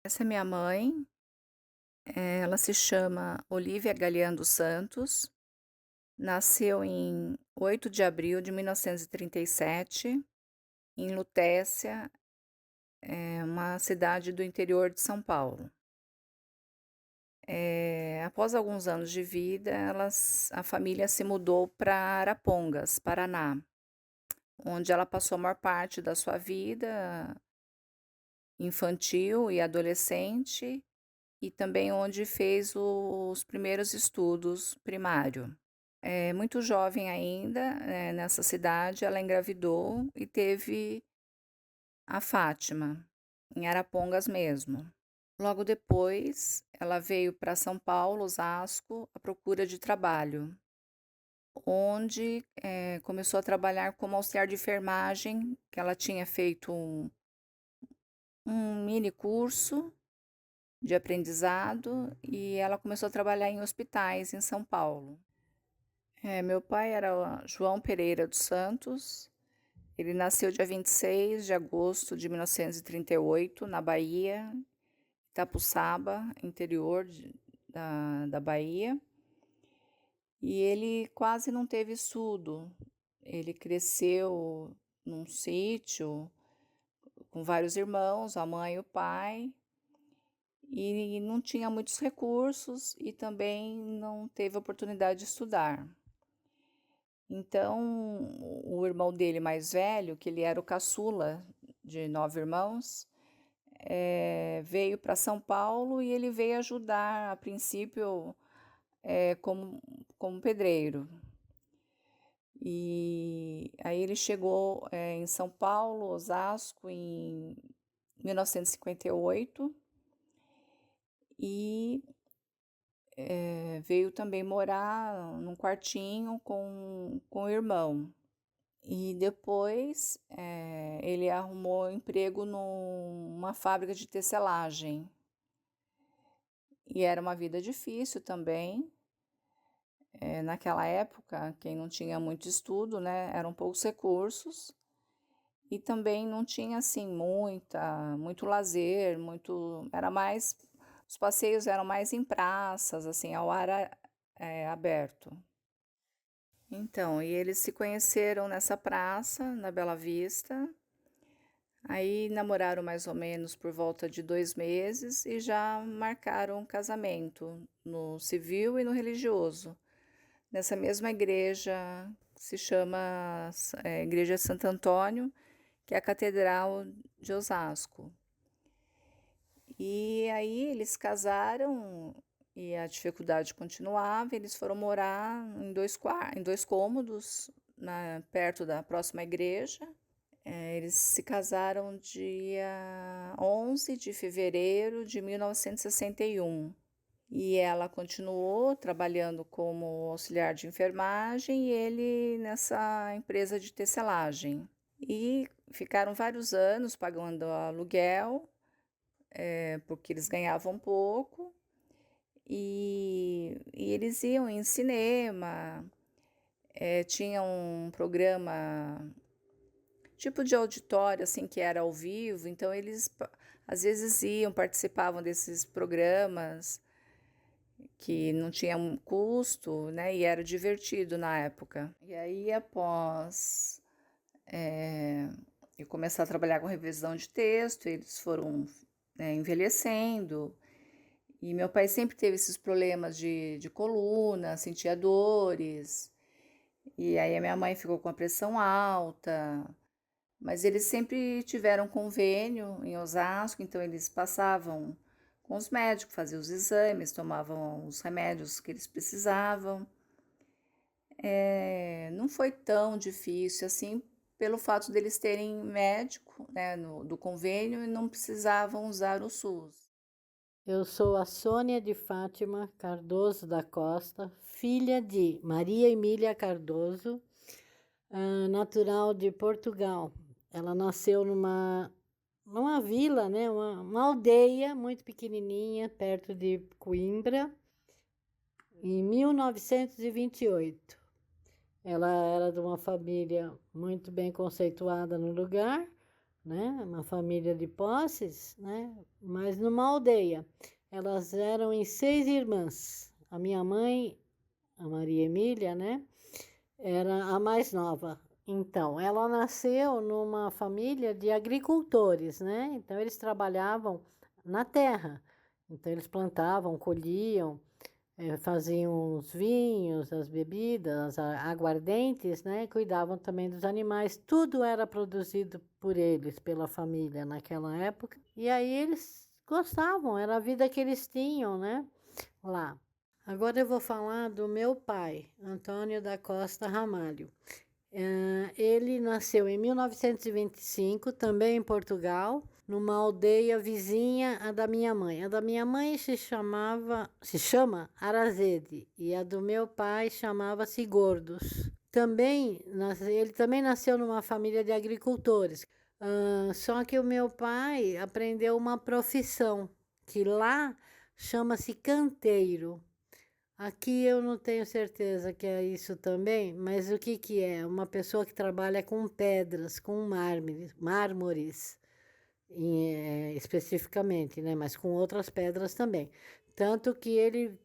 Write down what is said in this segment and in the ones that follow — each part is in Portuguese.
Essa é minha mãe, ela se chama Olívia Galian dos Santos, nasceu em 8 de abril de 1937, em Lutécia, é uma cidade do interior de São Paulo. Após alguns anos de vida, a família se mudou para Arapongas, Paraná, onde ela passou a maior parte da sua vida infantil e adolescente, e também onde fez os primeiros estudos primário. Muito jovem ainda, nessa cidade, ela engravidou e teve a Fátima, em Arapongas mesmo. Logo depois, ela veio para São Paulo, Osasco, à procura de trabalho, onde começou a trabalhar como auxiliar de enfermagem, que ela tinha feito um mini curso de aprendizado e ela começou a trabalhar em hospitais em São Paulo. Meu pai era o João Pereira dos Santos. Ele nasceu dia 26 de agosto de 1938, na Bahia, Itapuçaba, interior da Bahia. E ele quase não teve estudo. Ele cresceu num sítio com vários irmãos, a mãe e o pai, e não tinha muitos recursos e também não teve oportunidade de estudar. Então, o irmão dele mais velho, que ele era o caçula de 9 irmãos, veio para São Paulo e ele veio ajudar, a princípio, como pedreiro. E aí ele chegou, em São Paulo, Osasco, em 1958 e veio também morar num quartinho com o irmão. E depois, ele arrumou emprego numa fábrica de tecelagem. E era uma vida difícil também. Naquela época, quem não tinha muito estudo, né, eram poucos recursos. E também não tinha, assim, muito lazer, os passeios eram mais em praças, assim, ao ar aberto. Então, e eles se conheceram nessa praça, na Bela Vista. Aí namoraram mais ou menos por volta de 2 meses e já marcaram um casamento no civil e no religioso, nessa mesma igreja que se chama Igreja Santo Antônio, que é a Catedral de Osasco. E aí eles casaram e a dificuldade continuava, eles foram morar em dois cômodos, perto da próxima igreja. Eles se casaram dia 11 de fevereiro de 1961 e ela continuou trabalhando como auxiliar de enfermagem e ele nessa empresa de tecelagem. E ficaram vários anos pagando aluguel, porque eles ganhavam pouco, e eles iam em cinema, tinha um programa tipo de auditório, assim, que era ao vivo, então eles às vezes iam, participavam desses programas que não tinham custo, né, e era divertido na época. E aí, após eu começar a trabalhar com revisão de texto, eles foram, envelhecendo, e meu pai sempre teve esses problemas de coluna, sentia dores, e aí a minha mãe ficou com a pressão alta. Mas eles sempre tiveram convênio em Osasco, então eles passavam com os médicos, faziam os exames, tomavam os remédios que eles precisavam. Não foi tão difícil assim, pelo fato deles terem médico, né, do convênio e não precisavam usar o SUS. Eu sou a Sônia de Fátima Cardoso da Costa, filha de Maria Emília Cardoso, natural de Portugal. Ela nasceu numa vila, né, uma aldeia muito pequenininha, perto de Coimbra, em 1928. Ela era de uma família muito bem conceituada no lugar, né? Uma família de posses, né? Mas numa aldeia. Elas eram em 6 irmãs. A minha mãe, a Maria Emília, né? Era a mais nova. Então, ela nasceu numa família de agricultores, né? Então, eles trabalhavam na terra. Então, eles plantavam, colhiam, faziam os vinhos, as bebidas, aguardentes, né? Cuidavam também dos animais. Tudo era produzido por eles, pela família naquela época. E aí eles gostavam, era a vida que eles tinham, né? Lá. Agora eu vou falar do meu pai, Antônio da Costa Ramalho. Ele nasceu em 1925, também em Portugal, numa aldeia vizinha à da minha mãe. A da minha mãe se chama Arazede e a do meu pai chamava-se Gordos. Ele também nasceu numa família de agricultores. Só que o meu pai aprendeu uma profissão que lá chama-se canteiro. Aqui eu não tenho certeza que é isso também, mas o que que é? Uma pessoa que trabalha com pedras, com mármores, especificamente, né? Mas com outras pedras também. Tanto que ele,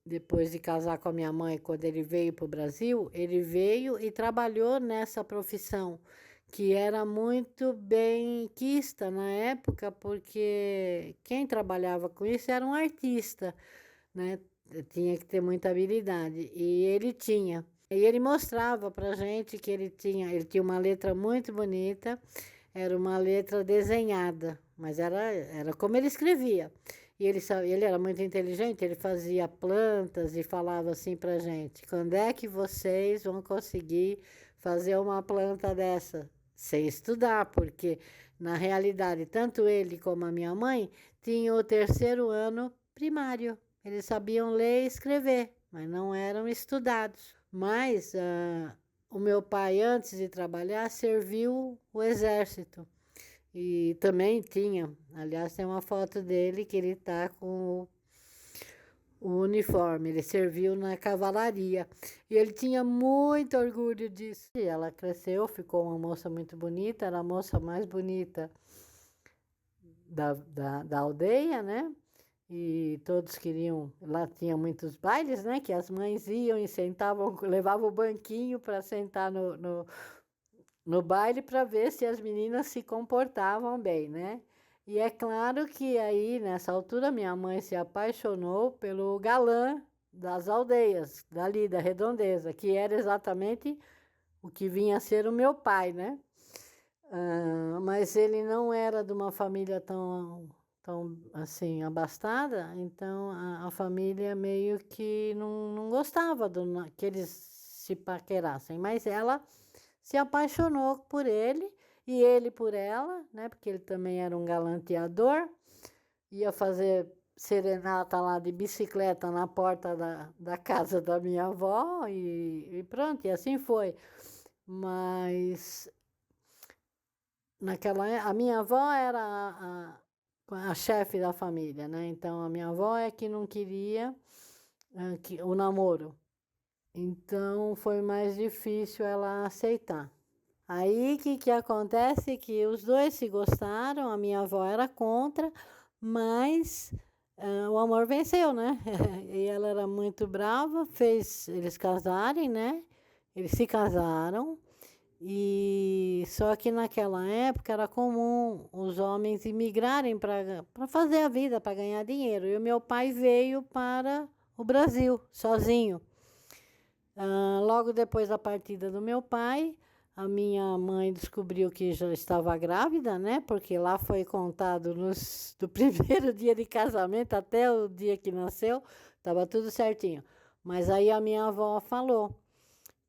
depois de casar com a minha mãe, quando ele veio para o Brasil, ele veio e trabalhou nessa profissão, que era muito bem quista na época, porque quem trabalhava com isso era um artista, né? Tinha que ter muita habilidade. E ele tinha. E ele mostrava pra gente que ele tinha uma letra muito bonita, era uma letra desenhada, mas era como ele escrevia. E ele era muito inteligente, ele fazia plantas e falava assim pra gente: quando é que vocês vão conseguir fazer uma planta dessa? Sem estudar, porque na realidade, tanto ele como a minha mãe tinham o terceiro ano primário. Eles sabiam ler e escrever, mas não eram estudados. Mas o meu pai, antes de trabalhar, serviu o exército. E também tinha, aliás, tem uma foto dele que ele está com o uniforme. Ele serviu na cavalaria. E ele tinha muito orgulho disso. E ela cresceu, ficou uma moça muito bonita, era a moça mais bonita da aldeia, né? E todos queriam, lá tinha muitos bailes, né? Que as mães iam e sentavam, levavam o banquinho para sentar no baile para ver se as meninas se comportavam bem, né? E é claro que aí, nessa altura, minha mãe se apaixonou pelo galã das aldeias, dali, da Redondeza, que era exatamente o que vinha a ser o meu pai, né? Mas ele não era de uma família tão assim, abastada, então a família meio que não gostava que eles se paquerassem, mas ela se apaixonou por ele e ele por ela, né? Porque ele também era um galanteador, ia fazer serenata lá de bicicleta na porta da casa da minha avó e pronto, e assim foi. Mas a minha avó era a chefe da família, né? Então a minha avó é que não queria o namoro. Então foi mais difícil ela aceitar. Aí o que acontece? Que os dois se gostaram, a minha avó era contra, mas o amor venceu, né? E ela era muito brava, fez eles casarem, né? Eles se casaram. E só que naquela época era comum os homens imigrarem para fazer a vida, para ganhar dinheiro. E o meu pai veio para o Brasil sozinho. Logo depois da partida do meu pai, a minha mãe descobriu que já estava grávida, né? Porque lá foi contado do primeiro dia de casamento até o dia que nasceu, estava tudo certinho. Mas aí a minha avó falou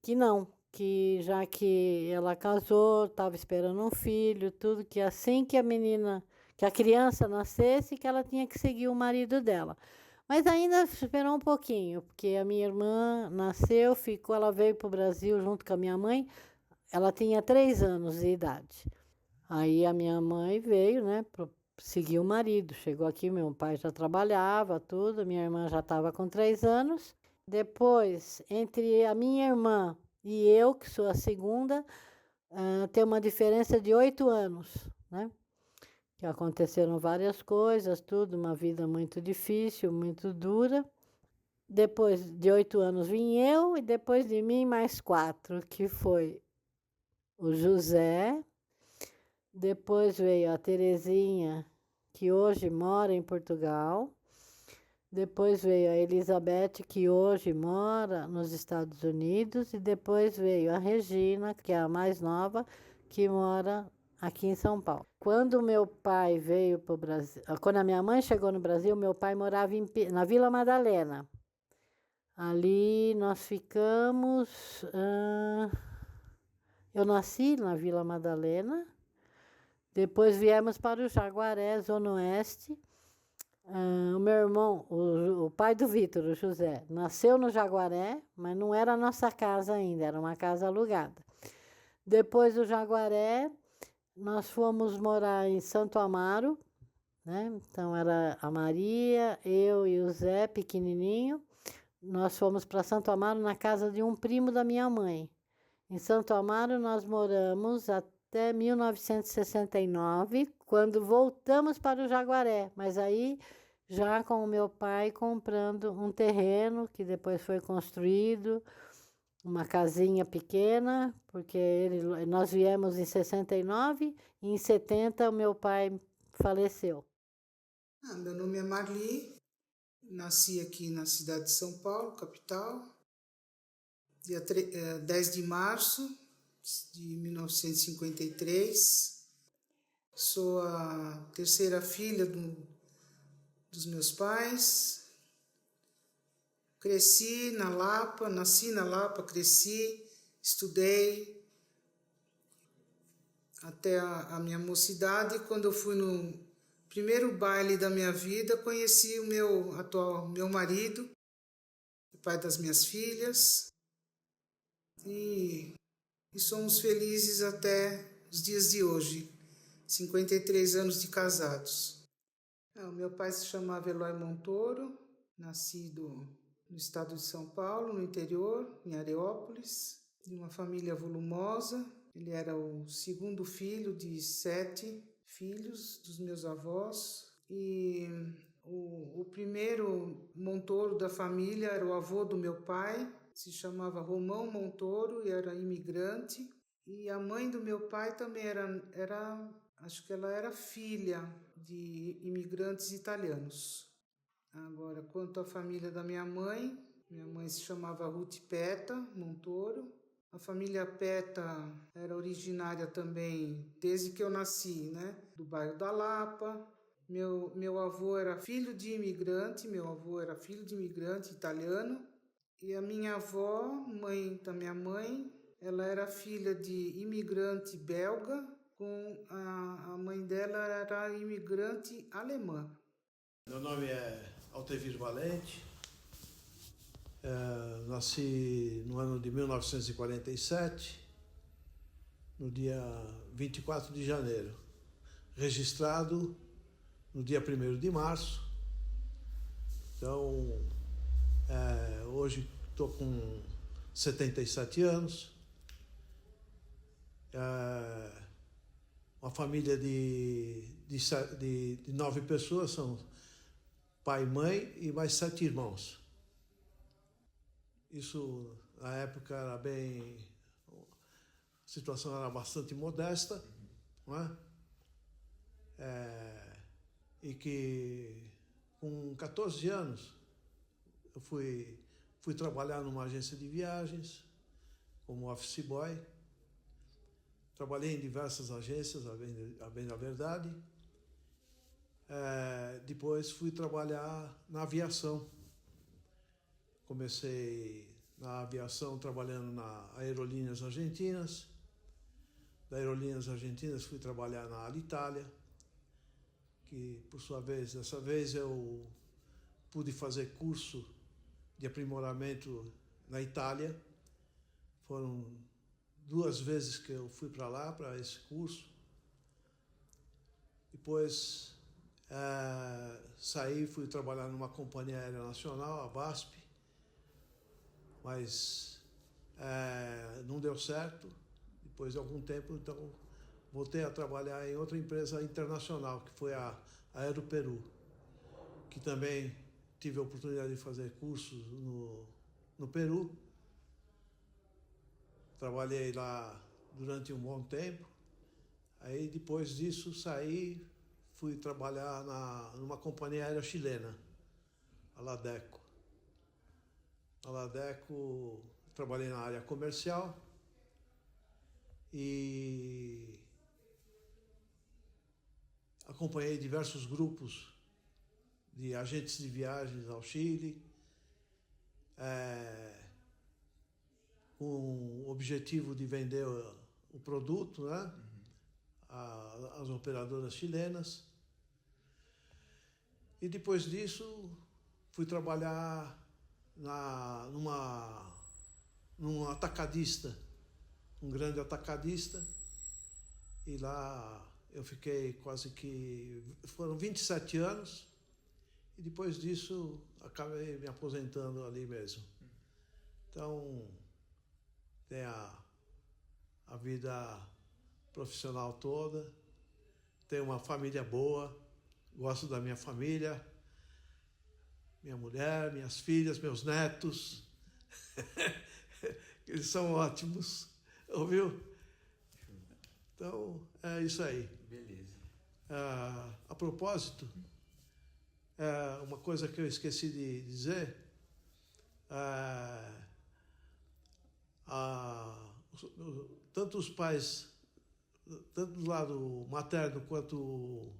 que não, que já que ela casou, estava esperando um filho, tudo, que assim que a criança nascesse, que ela tinha que seguir o marido dela. Mas ainda esperou um pouquinho, porque a minha irmã nasceu, ela veio para o Brasil junto com a minha mãe, ela tinha 3 anos de idade. Aí a minha mãe veio, né, seguir o marido. Chegou aqui, meu pai já trabalhava, tudo, minha irmã já estava com 3 anos. Depois, entre a minha irmã e eu, que sou a segunda, tem uma diferença de 8 anos. né? Que aconteceram várias coisas, tudo, uma vida muito difícil, muito dura. Depois de 8 anos vim eu e depois de mim mais 4, que foi o José, depois veio a Terezinha, que hoje mora em Portugal, depois veio a Elizabeth, que hoje mora nos Estados Unidos, e depois veio a Regina, que é a mais nova, que mora aqui em São Paulo. Quando meu pai veio para o Brasil, quando a minha mãe chegou no Brasil, meu pai morava na Vila Madalena. Ali nós ficamos. Eu nasci na Vila Madalena, depois viemos para o Jaguaré, Zona Oeste. O meu irmão, o pai do Vitor, o José, nasceu no Jaguaré, mas não era a nossa casa ainda, era uma casa alugada. Depois do Jaguaré, nós fomos morar em Santo Amaro, né? Então era a Maria, eu e o Zé, pequenininho. Nós fomos para Santo Amaro na casa de um primo da minha mãe. Em Santo Amaro nós moramos até 1969, quando voltamos para o Jaguaré, mas aí já com o meu pai comprando um terreno que depois foi construído, uma casinha pequena, porque nós viemos em 69 e em 70 o meu pai faleceu. Meu nome é Marli, nasci aqui na cidade de São Paulo, capital, dia 10 de março de 1953. Sou a terceira filha dos meus pais. Cresci na Lapa, nasci na Lapa, cresci, estudei até a minha mocidade. Quando eu fui no primeiro baile da minha vida, conheci o meu marido, o pai das minhas filhas, e somos felizes até os dias de hoje, 53 anos de casados. O meu pai se chamava Eloy Montoro, nascido no estado de São Paulo, no interior, em Areópolis, de uma família volumosa. Ele era o segundo filho de 7 filhos dos meus avós, e o primeiro Montoro da família era o avô do meu pai, se chamava Romão Montoro e era imigrante, e a mãe do meu pai também acho que ela era filha de imigrantes italianos. Agora, quanto à família da minha mãe se chamava Ruth Peta Montoro. A família Peta era originária também, desde que eu nasci, né, do bairro da Lapa. Meu avô era filho de imigrante italiano. E a minha avó, mãe da minha mãe, ela era filha de imigrante belga, com a mãe dela era imigrante alemã. Meu nome é Altevir Valente, nasci no ano de 1947, no dia 24 de janeiro, registrado no dia 1º de março. Então, hoje estou com 77 anos, uma família de 9 pessoas, são pai, mãe e mais 7 irmãos. Isso, na época, a situação era bastante modesta, não é? E que, com 14 anos, eu fui trabalhar numa agência de viagens, como office boy. Trabalhei em diversas agências, a bem da verdade. Depois fui trabalhar na aviação. Comecei na aviação trabalhando na Aerolíneas Argentinas. Da Aerolíneas Argentinas fui trabalhar na Alitalia, que, por sua vez, dessa vez eu pude fazer curso de aprimoramento na Itália. Foram 2 vezes que eu fui para lá, para esse curso. Depois saí, fui trabalhar numa companhia aérea nacional, a VASP, mas não deu certo. Depois de algum tempo, então, voltei a trabalhar em outra empresa internacional, que foi a Aeroperu, que também tive a oportunidade de fazer cursos no Peru. Trabalhei lá durante um bom tempo. Aí, depois disso, saí, fui trabalhar numa companhia aérea chilena, a Ladeco. A Ladeco, trabalhei na área comercial e acompanhei diversos grupos de agentes de viagens ao Chile, com o objetivo de vender o produto, né? As operadoras chilenas. E depois disso, fui trabalhar num atacadista, um grande atacadista, e lá eu fiquei foram 27 anos, e depois disso acabei me aposentando ali mesmo. Então, tem a vida profissional toda, tenho uma família boa, gosto da minha família, minha mulher, minhas filhas, meus netos, eles são ótimos, ouviu? Então, é isso aí. Beleza. A propósito, uma coisa que eu esqueci de dizer, tanto os pais, tanto do lado materno quanto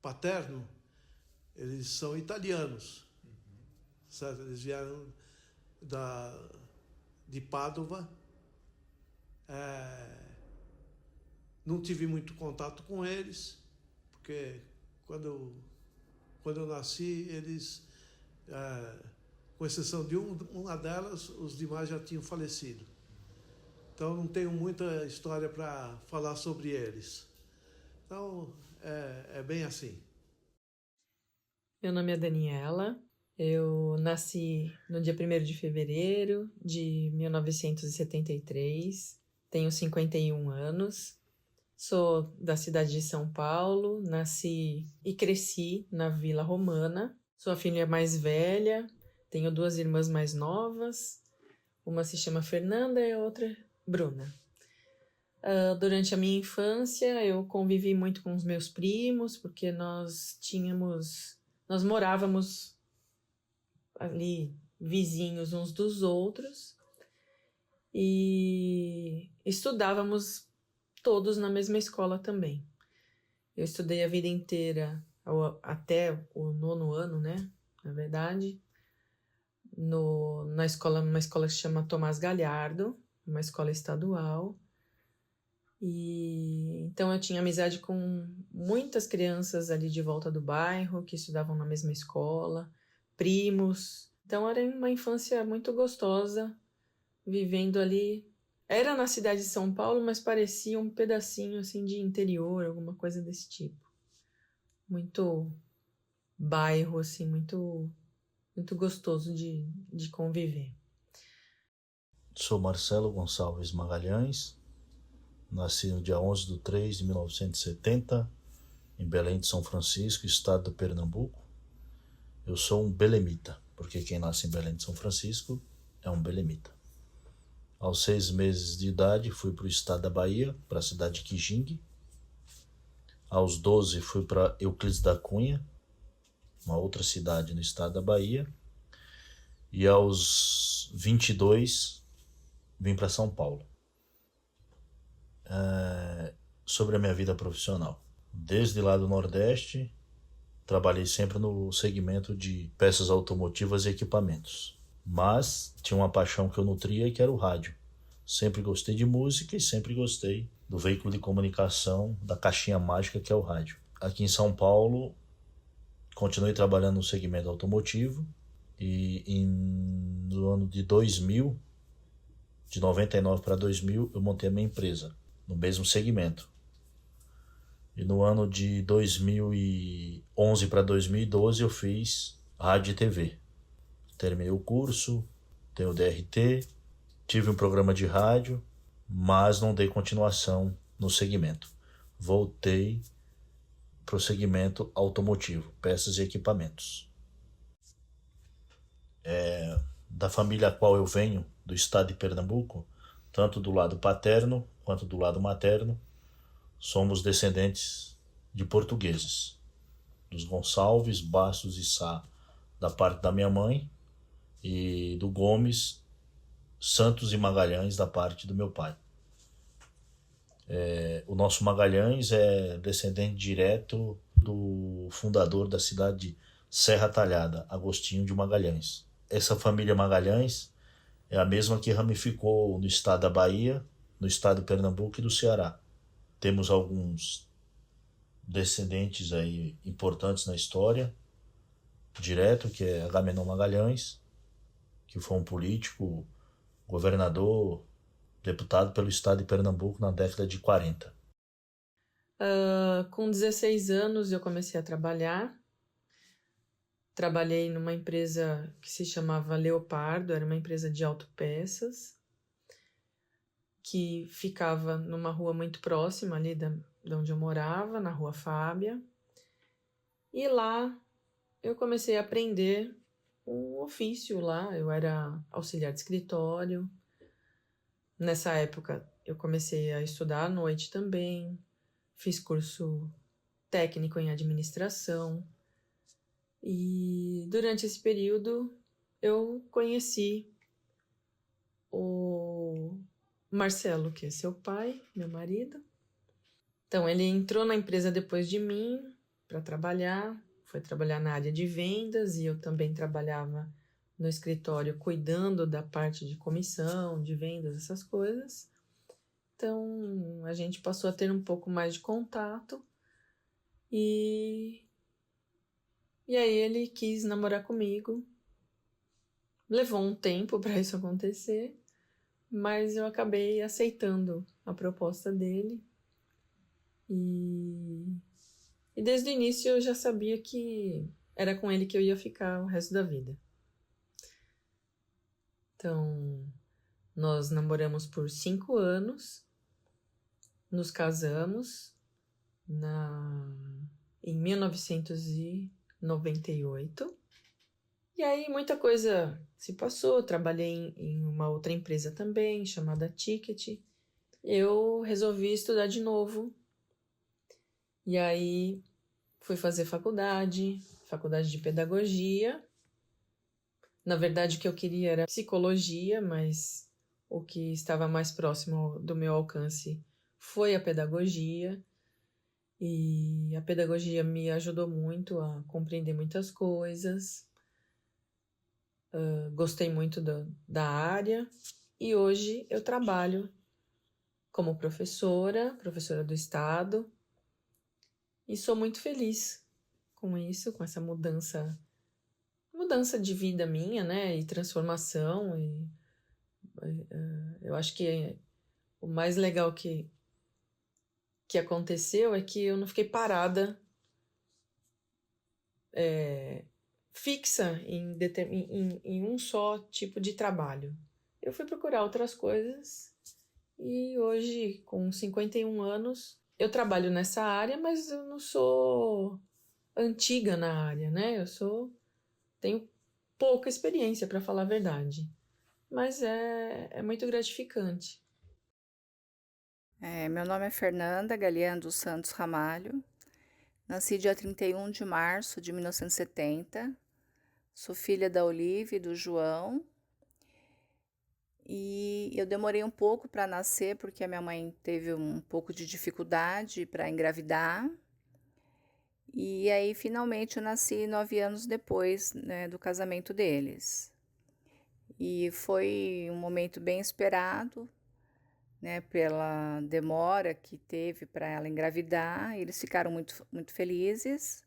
paterno, eles são italianos, certo? Eles vieram de Pádua. Não tive muito contato com eles, porque quando eu nasci, eles, com exceção de uma delas, os demais já tinham falecido. Então, não tenho muita história para falar sobre eles. Então, é bem assim. Meu nome é Daniela, eu nasci no dia 1º de fevereiro de 1973, tenho 51 anos, sou da cidade de São Paulo, nasci e cresci na Vila Romana, sou a filha mais velha, tenho 2 irmãs mais novas, uma se chama Fernanda e a outra Bruna. Durante a minha infância, eu convivi muito com os meus primos, porque nós morávamos ali vizinhos uns dos outros e estudávamos todos na mesma escola também. Eu estudei a vida inteira, até o 9º ano, né? Na verdade, numa escola que se chama Tomás Galhardo, uma escola estadual. E então eu tinha amizade com muitas crianças ali de volta do bairro que estudavam na mesma escola, primos. Então era uma infância muito gostosa, vivendo ali. Era na cidade de São Paulo, mas parecia um pedacinho assim de interior, alguma coisa desse tipo. Muito bairro, assim, muito gostoso de conviver. Sou Marcelo Gonçalves Magalhães, nasci no dia 11/3/1970, em Belém de São Francisco, estado do Pernambuco. Eu sou um belemita, porque quem nasce em Belém de São Francisco é um belemita. Aos 6 meses de idade fui para o estado da Bahia, para a cidade de Quijingue. Aos 12 fui para Euclides da Cunha, uma outra cidade no estado da Bahia. E aos 22 vim para São Paulo. Sobre a minha vida profissional. Desde lá do Nordeste, trabalhei sempre no segmento de peças automotivas e equipamentos. Mas tinha uma paixão que eu nutria, que era o rádio. Sempre gostei de música e sempre gostei do veículo de comunicação, da caixinha mágica que é o rádio. Aqui em São Paulo, continuei trabalhando no segmento automotivo e no ano de 2000, de 99 para 2000, eu montei a minha empresa, no mesmo segmento. E no ano de 2011 para 2012 eu fiz rádio e TV. Terminei o curso, tenho o DRT, tive um programa de rádio, mas não dei continuação no segmento. voltei para o segmento automotivo, peças e equipamentos. Da família a qual eu venho, do estado de Pernambuco, tanto do lado paterno quanto do lado materno, somos descendentes de portugueses, dos Gonçalves, Bastos e Sá, da parte da minha mãe, e do Gomes, Santos e Magalhães, da parte do meu pai. O nosso Magalhães é descendente direto do fundador da cidade de Serra Talhada, Agostinho de Magalhães. Essa família Magalhães é a mesma que ramificou no estado da Bahia, no estado de Pernambuco e do Ceará. Temos alguns descendentes aí importantes na história, direto, que é Agamenon Magalhães, que foi um político, governador, deputado pelo estado de Pernambuco na década de 40. Com 16 anos eu comecei a trabalhar. Trabalhei numa empresa que se chamava Leopardo, era uma empresa de autopeças, que ficava numa rua muito próxima ali de onde eu morava, na Rua Fábia. E lá eu comecei a aprender um ofício lá, eu era auxiliar de escritório. Nessa época eu comecei a estudar à noite também, fiz curso técnico em administração. E durante esse período eu conheci o Marcelo, que é seu pai, meu marido. Então ele entrou na empresa depois de mim para trabalhar, foi trabalhar na área de vendas e eu também trabalhava no escritório cuidando da parte de comissão, de vendas, essas coisas. Então a gente passou a ter um pouco mais de contato e aí ele quis namorar comigo. Levou um tempo para isso acontecer, mas eu acabei aceitando a proposta dele. E desde o início eu já sabia que era com ele que eu ia ficar o resto da vida. Então, nós namoramos por 5 anos, nos casamos em 1998. E aí muita coisa se passou, trabalhei em uma outra empresa também, chamada Ticket. Eu resolvi estudar de novo. E aí fui fazer faculdade de pedagogia. Na verdade, o que eu queria era psicologia, mas o que estava mais próximo do meu alcance foi a pedagogia. E a pedagogia me ajudou muito a compreender muitas coisas. Gostei muito da área e hoje eu trabalho como professora do estado e sou muito feliz com isso, com essa mudança de vida minha, né, e transformação. E eu acho que o mais legal que aconteceu é que eu não fiquei parada fixa em um só tipo de trabalho. Eu fui procurar outras coisas e hoje, com 51 anos, eu trabalho nessa área, mas eu não sou antiga na área, né? Tenho pouca experiência, para falar a verdade, mas é muito gratificante. Meu nome é Fernanda Galeano dos Santos Ramalho. Nasci dia 31 de março de 1970. Sou filha da Olivia e do João. E eu demorei um pouco para nascer porque a minha mãe teve um pouco de dificuldade para engravidar. E aí, finalmente, eu nasci 9 anos depois, né, do casamento deles. E foi um momento bem esperado, né, pela demora que teve para ela engravidar. Eles ficaram muito, muito felizes.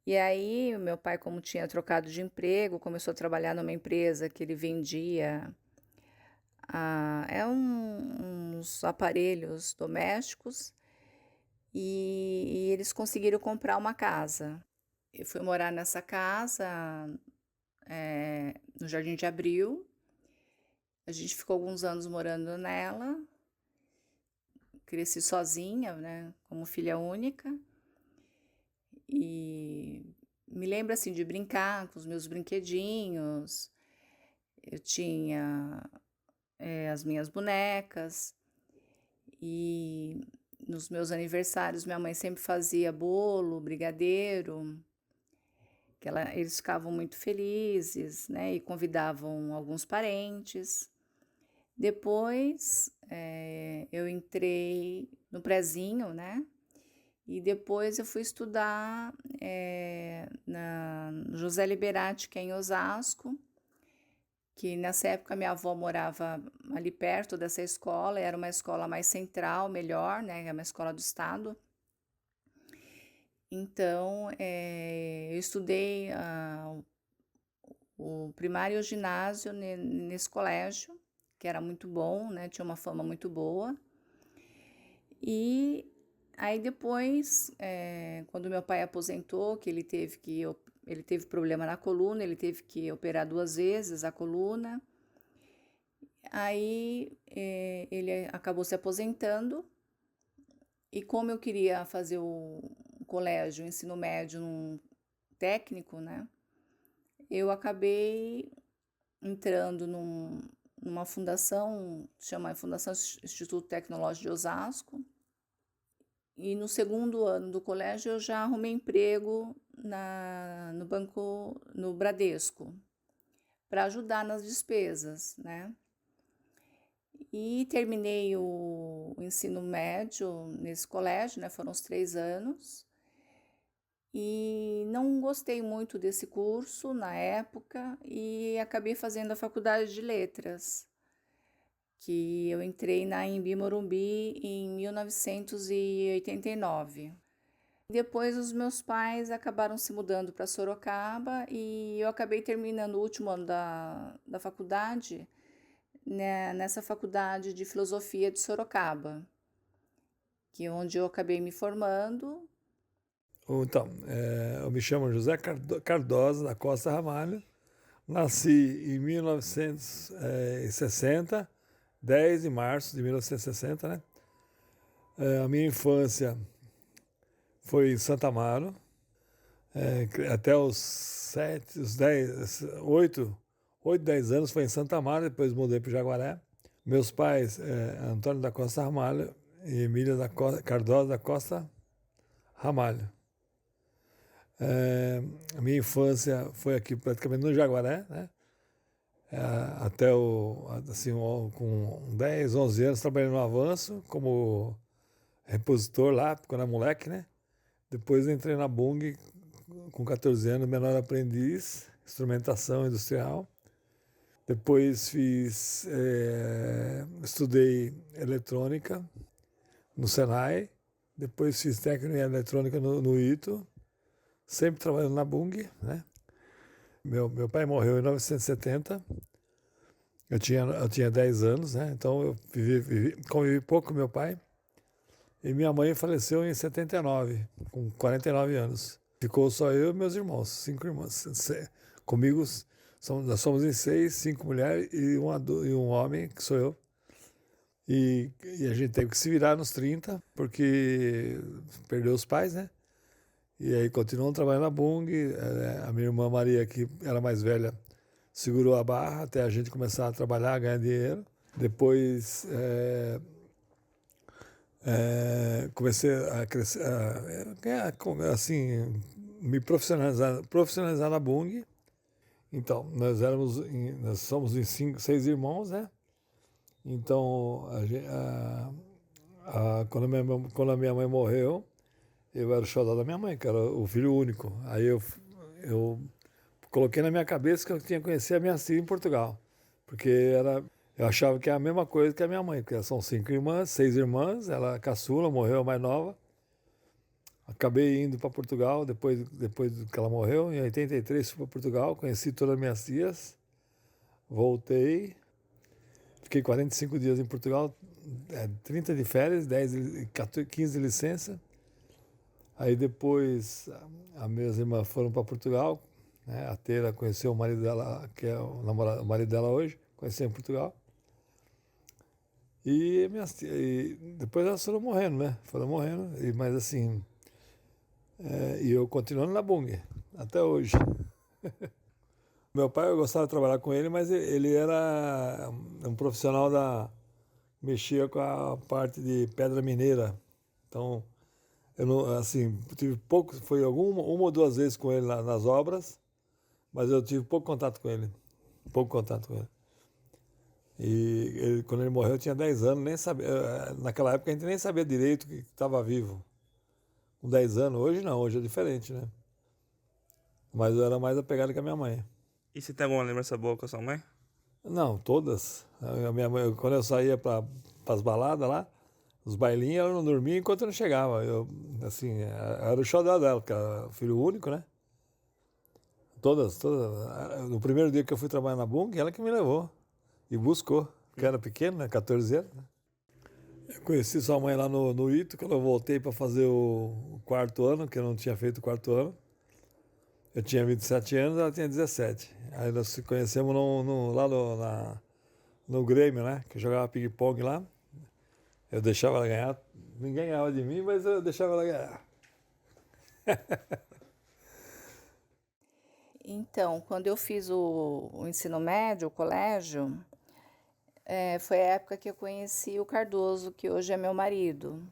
E aí, o meu pai, como tinha trocado de emprego, começou a trabalhar numa empresa que ele vendia uns aparelhos domésticos e eles conseguiram comprar uma casa. Eu fui morar nessa casa no Jardim de Abril. A gente ficou alguns anos morando nela, cresci sozinha, né, como filha única. E me lembro assim de brincar com os meus brinquedinhos. Eu tinha as minhas bonecas e nos meus aniversários minha mãe sempre fazia bolo, brigadeiro, eles ficavam muito felizes, né? E convidavam alguns parentes. Depois eu entrei no prezinho, né? E depois eu fui estudar na José Liberati, que é em Osasco, que nessa época minha avó morava ali perto dessa escola, era uma escola mais central, melhor, né? É uma escola do estado. Então, eu estudei o primário e o ginásio nesse colégio, que era muito bom, né? Tinha uma fama muito boa. E aí depois, quando meu pai aposentou, que ele teve problema na coluna, ele teve que operar 2 vezes a coluna. Aí ele acabou se aposentando e como eu queria fazer o colégio, o ensino médio num técnico, né? Eu acabei entrando numa fundação, chama Fundação Instituto Tecnológico de Osasco. E no segundo ano do colégio eu já arrumei emprego no banco, no Bradesco, para ajudar nas despesas, né? E terminei o ensino médio nesse colégio, né? Foram os 3 anos. E não gostei muito desse curso na época e acabei fazendo a faculdade de letras, que eu entrei na Anhembi Morumbi em 1989. Depois os meus pais acabaram se mudando para Sorocaba e eu acabei terminando o último ano da faculdade, né, nessa faculdade de filosofia de Sorocaba, que é onde eu acabei me formando. Então, eu me chamo José Cardosa da Costa Ramalho, nasci em 1960, 10 de março de 1960, né? A minha infância foi em Santa Amaro, até os 8, 10 anos foi em Santa Amaro, depois mudei para o Jaguaré. Meus pais, Antônio da Costa Ramalho e Emília Cardosa da Costa Ramalho. A minha infância foi aqui praticamente no Jaguaré, né? Até com 10, 11 anos trabalhei no Avanço como repositor lá, quando era moleque, né? Depois entrei na Bung com 14 anos, menor aprendiz, instrumentação industrial. Depois estudei eletrônica no Senai, depois fiz técnico em eletrônica no ITO, sempre trabalhando na Bung, né? Meu pai morreu em 1970, eu tinha 10 anos, né? Então eu convivi pouco com meu pai. E minha mãe faleceu em 79, com 49 anos. Ficou só eu e meus irmãos, 5 irmãos. Comigo, nós somos em 6, 5 mulheres e um homem, que sou eu. E a gente teve que se virar nos 30, porque perdeu os pais, né? E aí continuamos trabalhando na Bung. A minha irmã Maria, que era mais velha, segurou a barra até a gente começar a trabalhar, ganhar dinheiro. Depois comecei a crescer, assim, me profissionalizar na Bung. Então, nós somos em 6 irmãos, né? Então, quando a minha mãe morreu, eu era o xodó da minha mãe, que era o filho único. Aí eu coloquei na minha cabeça que eu tinha que conhecer a minha tia em Portugal, porque eu achava que é a mesma coisa que a minha mãe, porque são 5 irmãs, 6 irmãs, ela caçula, morreu a mais nova. Acabei indo para Portugal depois que ela morreu, em 83 fui para Portugal, conheci todas as minhas tias, voltei, fiquei 45 dias em Portugal, 30 de férias, 15 de licença. Aí depois as minhas irmãs foram para Portugal, né? A Teira conheceu o marido dela, que é o marido dela hoje, conheceu em Portugal. E depois elas foram morrendo, né? Foram morrendo, mas assim, e eu continuando na Bung, até hoje. Meu pai, eu gostava de trabalhar com ele, mas ele era um profissional mexia com a parte de pedra mineira. Então, eu não, assim, tive pouco, foi uma ou duas vezes com ele nas obras, mas eu tive pouco contato com ele. Pouco contato com ele. E quando ele morreu, eu tinha 10 anos, nem sabia. Naquela época a gente nem sabia direito que estava vivo. Com 10 anos, hoje não, hoje é diferente, né? Mas eu era mais apegado com a minha mãe. E você tem alguma lembrança boa com a sua mãe? Não, todas. A minha mãe, quando eu saía para as baladas lá, os bailinhos, ela não dormia enquanto eu não chegava. Eu, assim, era o xodó dela, porque era filho único, né? Todas. No primeiro dia que eu fui trabalhar na Bung, ela que me levou e buscou, porque eu era pequeno, né? 14 anos. Né? Eu conheci sua mãe lá no Ito, quando eu voltei para fazer o quarto ano, que eu não tinha feito o quarto ano. Eu tinha 27 anos, ela tinha 17. Aí nós se conhecemos lá no Grêmio, né? Que eu jogava ping-pong lá. Eu deixava ela ganhar. Ninguém ganhava de mim, mas eu deixava ela ganhar. Então, quando eu fiz o ensino médio, o colégio, foi a época que eu conheci o Cardoso, que hoje é meu marido.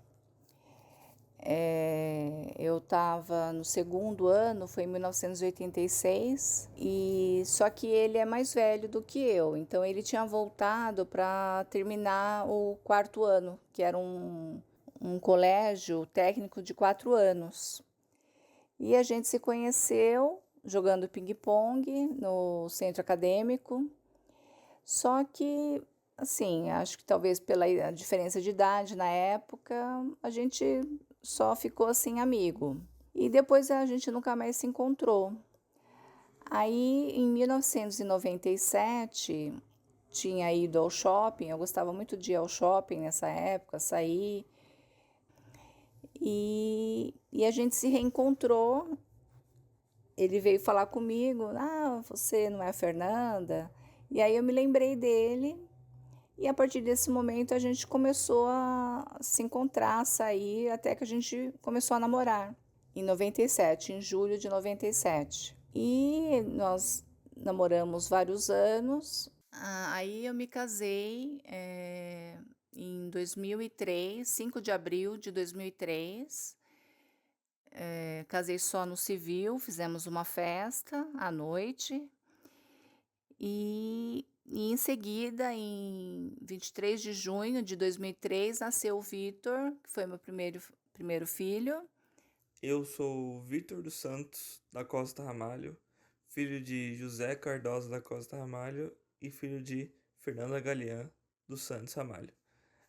Eu estava no segundo ano, foi em 1986, e só que ele é mais velho do que eu, então ele tinha voltado para terminar o quarto ano, que era um colégio técnico de 4 anos. E a gente se conheceu jogando ping-pong no centro acadêmico, só que, assim, acho que talvez pela diferença de idade na época, a gente só ficou assim amigo. E depois a gente nunca mais se encontrou. Aí, em 1997, tinha ido ao shopping, eu gostava muito de ir ao shopping nessa época, sair. E a gente se reencontrou. Ele veio falar comigo, você não é a Fernanda? E aí eu me lembrei dele. E a partir desse momento a gente começou a se encontrar, a sair, até que a gente começou a namorar. Em 97, em julho de 97. E nós namoramos vários anos. Aí eu me casei em 2003, 5 de abril de 2003. Casei só no civil, fizemos uma festa à noite. E em seguida, em 23 de junho de 2003, nasceu o Vitor, que foi meu primeiro filho. Eu sou o Vitor dos Santos da Costa Ramalho, filho de José Cardoso da Costa Ramalho e filho de Fernanda Galian dos Santos Ramalho.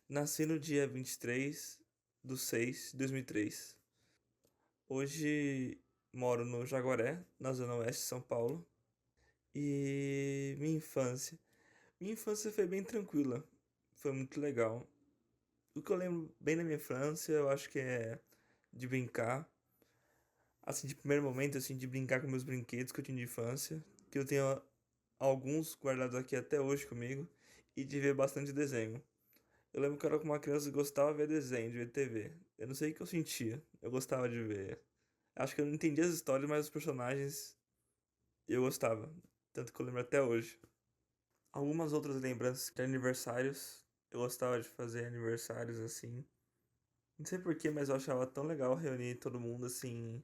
Nasci no dia 23/6 de 2003. Hoje moro no Jaguaré, na zona oeste de São Paulo. E minha infância. Minha infância foi bem tranquila, foi muito legal. O que eu lembro bem da minha infância, eu acho que é de brincar. Assim, de primeiro momento, assim, de brincar com meus brinquedos que eu tinha de infância, que eu tenho alguns guardados aqui até hoje comigo, e de ver bastante desenho. Eu lembro que eu era uma criança que gostava de ver desenho, de ver TV. Eu não sei o que eu sentia, eu gostava de ver. Acho que eu não entendia as histórias, mas os personagens eu gostava. Tanto que eu lembro até hoje. Algumas outras lembranças de aniversários. Eu gostava de fazer aniversários assim. Não sei porquê, mas eu achava tão legal reunir todo mundo assim.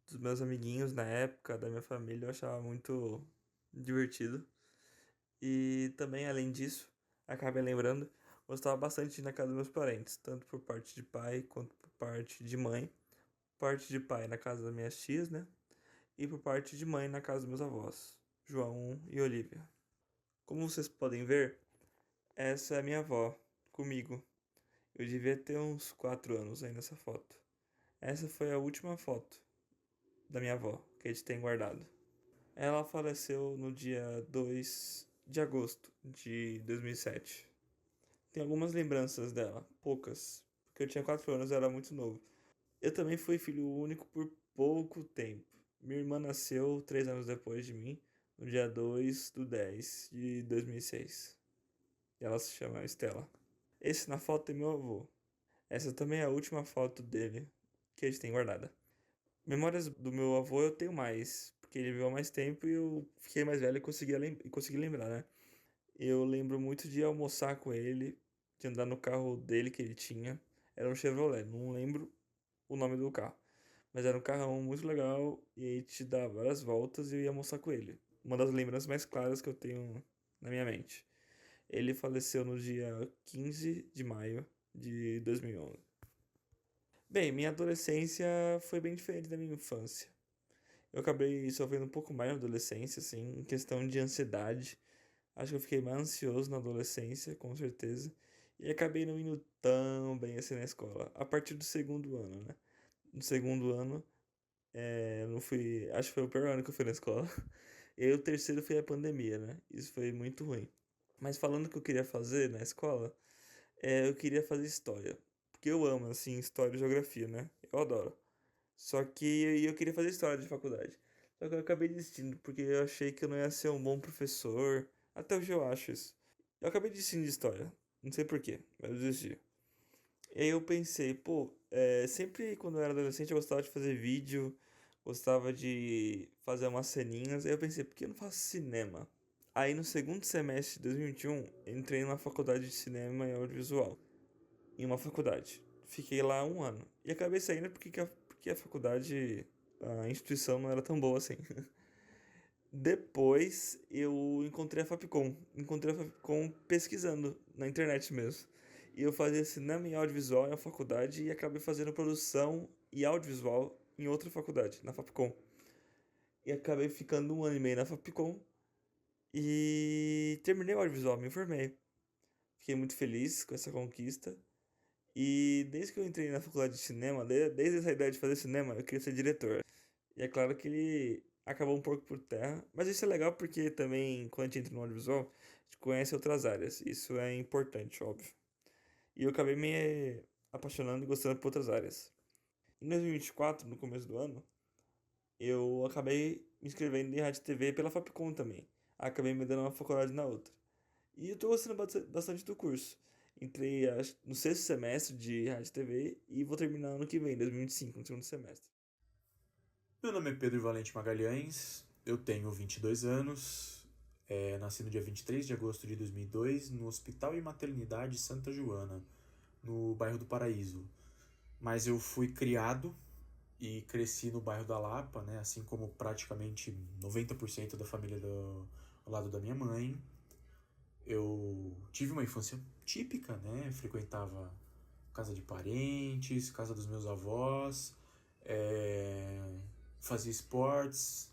Dos meus amiguinhos na época, da minha família. Eu achava muito divertido. E também, além disso, acabei lembrando, gostava bastante de ir na casa dos meus parentes. Tanto por parte de pai quanto por parte de mãe. Por parte de pai na casa das minhas tias, né? E por parte de mãe na casa dos meus avós, João e Olivia. Como vocês podem ver, essa é a minha avó, comigo. Eu devia ter uns 4 anos aí nessa foto. Essa foi a última foto da minha avó que a gente tem guardado. Ela faleceu no dia 2 de agosto de 2007. Tem algumas lembranças dela, poucas, porque eu tinha 4 anos e era muito novo. Eu também fui filho único por pouco tempo. Minha irmã nasceu 3 anos depois de mim, no dia 2/10 de 2006. E ela se chama Estela. Esse na foto é meu avô. Essa também é a última foto dele que a gente tem guardada. Memórias do meu avô eu tenho mais, porque ele viveu mais tempo e eu fiquei mais velho e consegui lembrar, né? Eu lembro muito de almoçar com ele, de andar no carro dele que ele tinha. Era um Chevrolet, não lembro o nome do carro. Mas era um carrão muito legal e aí te dava várias voltas e eu ia almoçar com ele. Uma das lembranças mais claras que eu tenho na minha mente. Ele faleceu no dia 15 de maio de 2011. Bem, minha adolescência foi bem diferente da minha infância. Eu acabei sofrendo um pouco mais na adolescência, assim, em questão de ansiedade. Acho que eu fiquei mais ansioso na adolescência, com certeza. E acabei não indo tão bem assim na escola. A partir do segundo ano, né? No segundo ano, eu não fui. Acho que foi o pior ano que eu fui na escola. E aí o terceiro foi a pandemia, né? Isso foi muito ruim. Mas falando o que eu queria fazer na escola, eu queria fazer história. Porque eu amo, assim, história e geografia, né? Eu adoro. Só que eu queria fazer história de faculdade. Só que eu acabei desistindo, porque eu achei que eu não ia ser um bom professor. Até hoje eu acho isso. Eu acabei desistindo de história. Não sei por quê, mas eu desisti. E aí eu pensei, pô, sempre quando eu era adolescente eu gostava de fazer vídeo, gostava de fazer umas ceninhas. Aí eu pensei, por que eu não faço cinema? Aí no segundo semestre de 2021, entrei numa faculdade de cinema e audiovisual. Em uma faculdade. Fiquei lá um ano. E acabei saindo porque a faculdade, a instituição não era tão boa assim. Depois eu encontrei a Fapcom. Encontrei a Fapcom pesquisando na internet mesmo. E eu fazia cinema e audiovisual em uma faculdade e acabei fazendo produção e audiovisual em outra faculdade, na Fapcom. E acabei ficando um ano e meio na Fapcom e terminei o audiovisual, me formei. Fiquei muito feliz com essa conquista. E desde que eu entrei na faculdade de cinema, desde essa ideia de fazer cinema, eu queria ser diretor. E é claro que ele acabou um pouco por terra, mas isso é legal porque também, quando a gente entra no audiovisual, a gente conhece outras áreas. Isso é importante, óbvio. E eu acabei me apaixonando e gostando por outras áreas. Em 2024, no começo do ano, eu acabei me inscrevendo em rádio e TV pela Fapcom também. Acabei me dando uma faculdade na outra. E eu tô gostando bastante do curso. Entrei no sexto semestre de rádio e TV e vou terminar ano que vem, 2025, no segundo semestre. Meu nome é Pedro Valente Magalhães, eu tenho 22 anos, nasci no dia 23 de agosto de 2002 no Hospital e Maternidade Santa Joana, no bairro do Paraíso. Mas eu fui criado e cresci no bairro da Lapa, né, assim como praticamente 90% da família do lado da minha mãe. Eu tive uma infância típica, né, frequentava casa de parentes, casa dos meus avós, fazia esportes,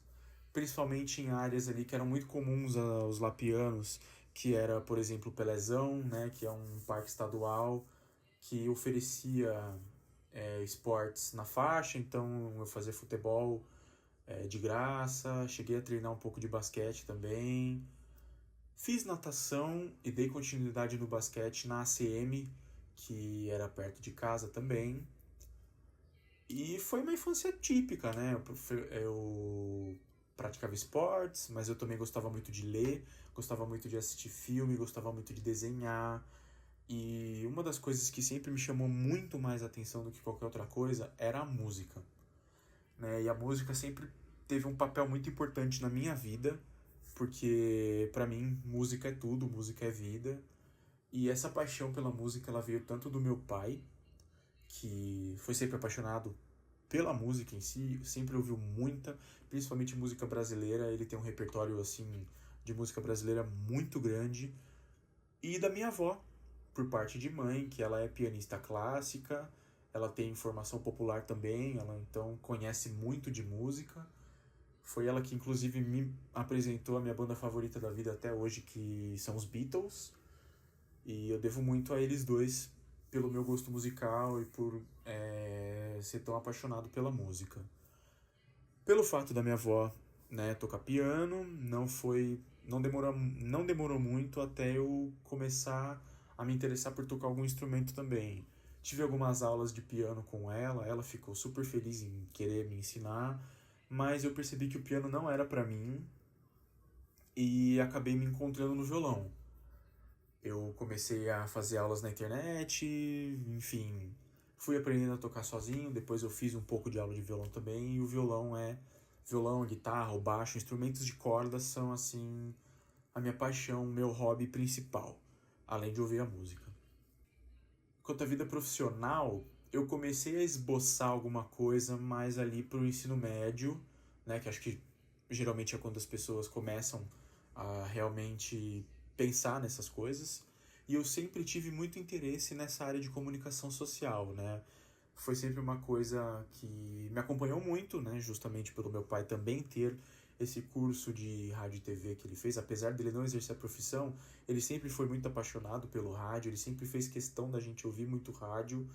principalmente em áreas ali que eram muito comuns aos lapianos, que era, por exemplo, o Pelezão, né, que é um parque estadual que oferecia esportes na faixa, então eu fazia futebol de graça, cheguei a treinar um pouco de basquete também, fiz natação e dei continuidade no basquete na ACM, que era perto de casa também. E foi uma infância típica, né? Eu praticava esportes, mas eu também gostava muito de ler, gostava muito de assistir filme, gostava muito de desenhar. E uma das coisas que sempre me chamou muito mais atenção do que qualquer outra coisa era a música, né? E a música sempre teve um papel muito importante na minha vida, porque para mim música é tudo, música é vida. E essa paixão pela música ela veio tanto do meu pai, que foi sempre apaixonado pela música em si, sempre ouviu muita, principalmente música brasileira, ele tem um repertório assim de música brasileira muito grande, e da minha avó, por parte de mãe, que ela é pianista clássica, ela tem formação popular também, ela então conhece muito de música. Foi ela que inclusive me apresentou a minha banda favorita da vida até hoje, que são os Beatles, e eu devo muito a eles dois pelo meu gosto musical e por ser tão apaixonado pela música. Pelo fato da minha avó, né, tocar piano, não demorou muito até eu começar a me interessar por tocar algum instrumento também. Tive algumas aulas de piano com ela ficou super feliz em querer me ensinar, mas eu percebi que o piano não era para mim e acabei me encontrando no violão. Eu comecei a fazer aulas na internet, enfim, fui aprendendo a tocar sozinho, depois eu fiz um pouco de aula de violão também, e o violão, guitarra, o baixo, instrumentos de corda são, assim, a minha paixão, o meu hobby principal, além de ouvir a música. Quanto à vida profissional, eu comecei a esboçar alguma coisa mais ali pro ensino médio, né, que acho que geralmente é quando as pessoas começam a realmente pensar nessas coisas, e eu sempre tive muito interesse nessa área de comunicação social, né? Foi sempre uma coisa que me acompanhou muito, né? Justamente pelo meu pai também ter esse curso de rádio e TV que ele fez, apesar dele não exercer a profissão, ele sempre foi muito apaixonado pelo rádio, ele sempre fez questão da gente ouvir muito rádio,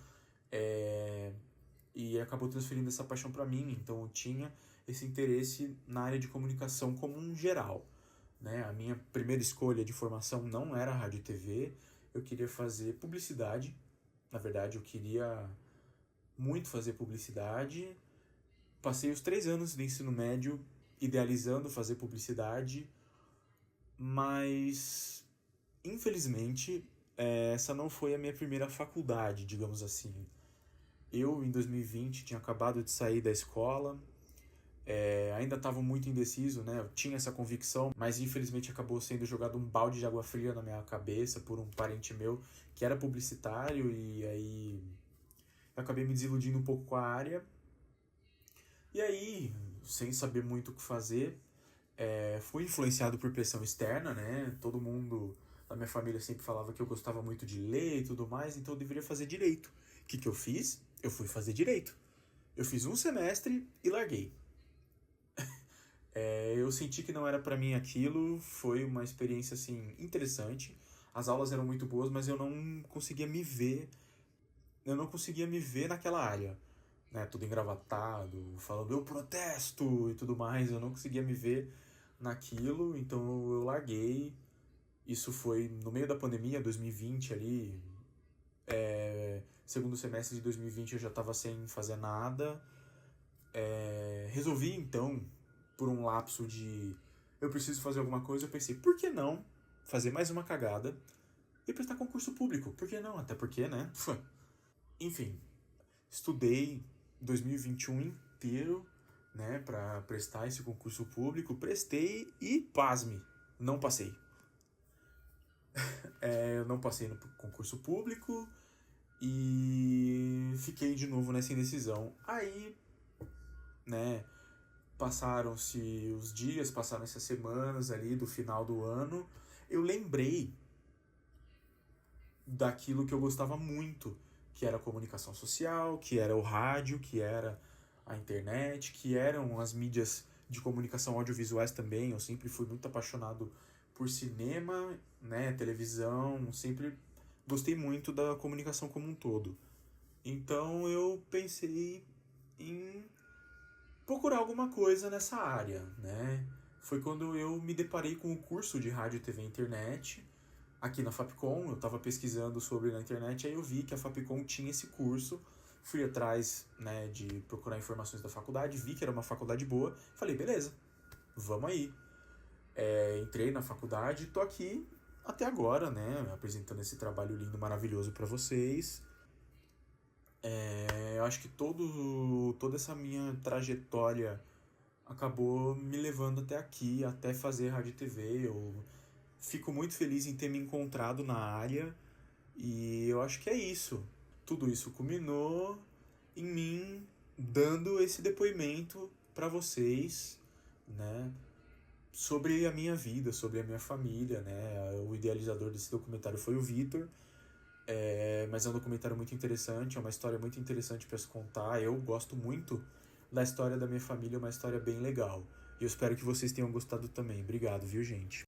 e acabou transferindo essa paixão para mim, então eu tinha esse interesse na área de comunicação como um geral, né? A minha primeira escolha de formação não era rádio e TV, eu queria fazer publicidade, na verdade eu queria muito fazer publicidade, passei os 3 anos do ensino médio idealizando fazer publicidade, mas infelizmente essa não foi a minha primeira faculdade, digamos assim. Eu, em 2020, tinha acabado de sair da escola, ainda estava muito indeciso, né? Eu tinha essa convicção, mas infelizmente acabou sendo jogado um balde de água fria na minha cabeça por um parente meu que era publicitário, e aí eu acabei me desiludindo um pouco com a área. E aí, sem saber muito o que fazer, fui influenciado por pressão externa, né? Todo mundo da minha família sempre falava que eu gostava muito de ler e tudo mais, então eu deveria fazer direito. O que eu fiz? Eu fui fazer direito. Eu fiz um semestre e larguei. Eu senti que não era pra mim aquilo, foi uma experiência assim interessante. As aulas eram muito boas, mas eu não conseguia me ver naquela área, né? Tudo engravatado, falando eu protesto e tudo mais, eu não conseguia me ver naquilo, então eu larguei. Isso foi no meio da pandemia, 2020 ali, segundo semestre de 2020 eu já estava sem fazer nada. Resolvi então, por um lapso de eu preciso fazer alguma coisa, eu pensei, por que não fazer mais uma cagada e prestar concurso público? Por que não? Até porque, né? Enfim, estudei 2021 inteiro, né, para prestar esse concurso público, prestei e, pasme, não passei. Eu não passei no concurso público e fiquei de novo nessa indecisão. Aí, né, passaram-se os dias, passaram essas semanas ali do final do ano, eu lembrei daquilo que eu gostava muito, que era a comunicação social, que era o rádio, que era a internet, que eram as mídias de comunicação audiovisuais também. Eu sempre fui muito apaixonado por cinema, né, televisão, sempre gostei muito da comunicação como um todo. Então eu pensei em procurar alguma coisa nessa área, né? Foi quando eu me deparei com o curso de rádio, TV e internet aqui na Fapcom. Eu estava pesquisando sobre na internet, aí eu vi que a Fapcom tinha esse curso, fui atrás, né, de procurar informações da faculdade, vi que era uma faculdade boa, falei, beleza, vamos aí. Entrei na faculdade, tô aqui até agora, né, apresentando esse trabalho lindo, maravilhoso para vocês. Eu acho que toda essa minha trajetória acabou me levando até aqui, até fazer rádio e TV. Eu fico muito feliz em ter me encontrado na área e eu acho que é isso. Tudo isso culminou em mim dando esse depoimento para vocês, né, sobre a minha vida, sobre a minha família, né? O idealizador desse documentário foi o Vitor, mas é um documentário muito interessante, é uma história muito interessante para se contar. Eu gosto muito da história da minha família, é uma história bem legal. E eu espero que vocês tenham gostado também. Obrigado, viu, gente?